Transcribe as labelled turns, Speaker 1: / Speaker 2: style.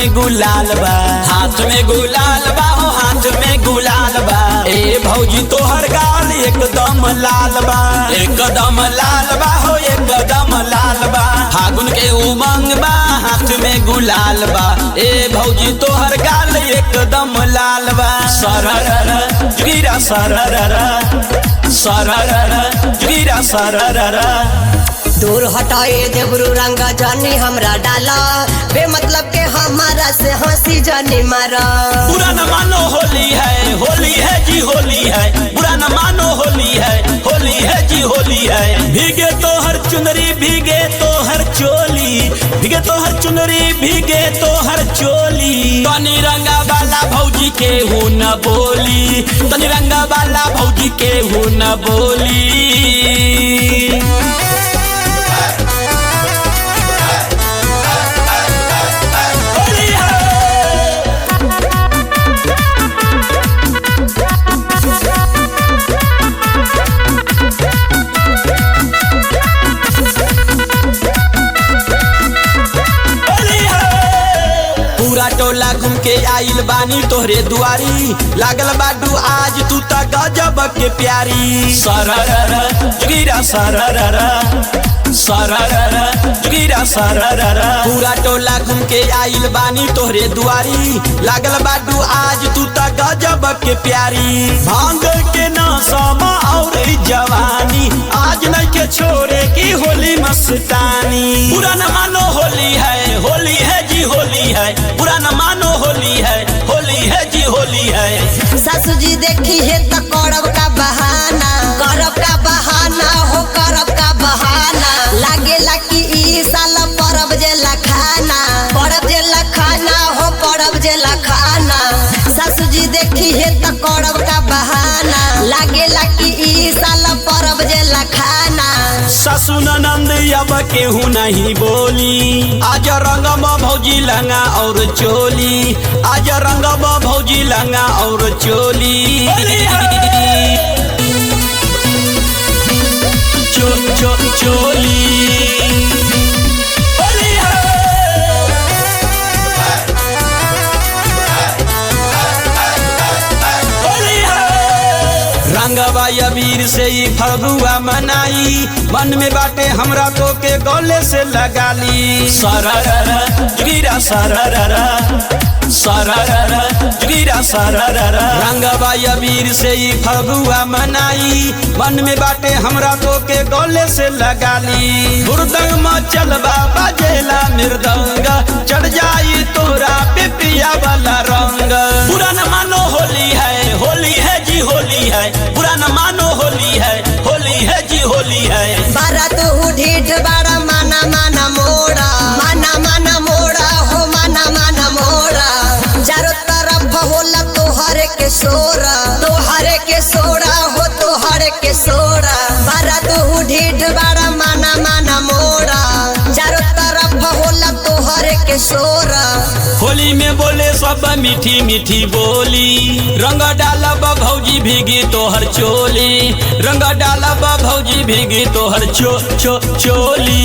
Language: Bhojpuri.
Speaker 1: में गुलाल बा, हाथ में गुलाल बा, हो हाथ में गुलाल बा। ए भौजी तोहर गाल एकदम लाल बा, एकदम लाल बा, हो एकदम लाल बा। फागुन के उमंग बा, हाथ में गुलाल बा। ए भौजी तोहर गाल एकदम लाल बा। सररर गिरा सररर सररर गिरा सररर।
Speaker 2: दूर हटाए देवरू रंग जानी हमरा डाला, बेमतलब के हमारा से हंसी जानी मारा।
Speaker 1: बुरा न मानो होली है, होली है जी होली है। बुरा न मानो होली है, होली है जी होली है। भीगे तो हर चुनरी, भीगे तो हर चोली, भीगे तो हर चुनरी, भीगे तो हर चोली। तनी रंगा वाला भौजी के हूँ न बोली, तनी रंगा वाला भौजी के हूँ न बोली। पूरा टोला घूम के आइल बानी तोहरे दुआरी, लागल बाडू आज तू त गजब के प्यारी। सररर गिरा सररर सररर गिरा सररर। पूरा टोला घूम के आइल बानी तोहरे दुआरी, लागल बाडू आज तू त गजब के प्यारी। भांग के नशा और जवानी, आज नहीं के छोड़े की होली मस्तानी। बुरा न मानो होली है, होली है जी होली है। बुरा न मानो होली है, होली है जी होली है।
Speaker 2: सासू जी देखी है तो करब का बहाना, करब का बहाना हो करब का बहाना। लागेला कि ई साल परब जे लखाना, परब जे लखाना हो परब जे लखाना। सासू जी देखी है तो करब का बहाना, लागेला कि ई साल परब जे लखाना।
Speaker 1: सासू ननद अब केहू नहीं बोली, आज रंगम भौजी लंगा और चोली, आज रंगम भौजी लंगा और चोली। चोली रंगवा अबीर से ही फगुआ मनाई, मन में बाटे हमरा तो के गले से लगा ली। सररर गिरा सररर सररर गिरा सररर। रंगवा अबीर से ही फगुआ मनाई, मन में बाटे हमरा तो के गले से लगा ली। हुरदंग मचलबा बजेला मृदंग, चढ़ जाई तोरा पे पिया वाला रंग। बुरा न मानो होली है, होली है जी होली है। बुरा न मानो होली है, होली है जी होली है।
Speaker 2: बारा तू ढीठ बारा माना माना मोड़ा, माना माना मोड़ा हो माना माना मोड़ा। चारों तरफ होला तोहरे के सोरा, तोहरे के सोरा हो तोहरे के सोरा। बारा तू ढीठ बारा माना माना मोड़ा, चारों तरफ होला तोहरे के सोरा।
Speaker 1: होली में बोले सब मीठी मीठी बोली, रंग डालब भौजी भीगी तोहर चोली, रंग डालब भौजी भीगी तोहर चोली।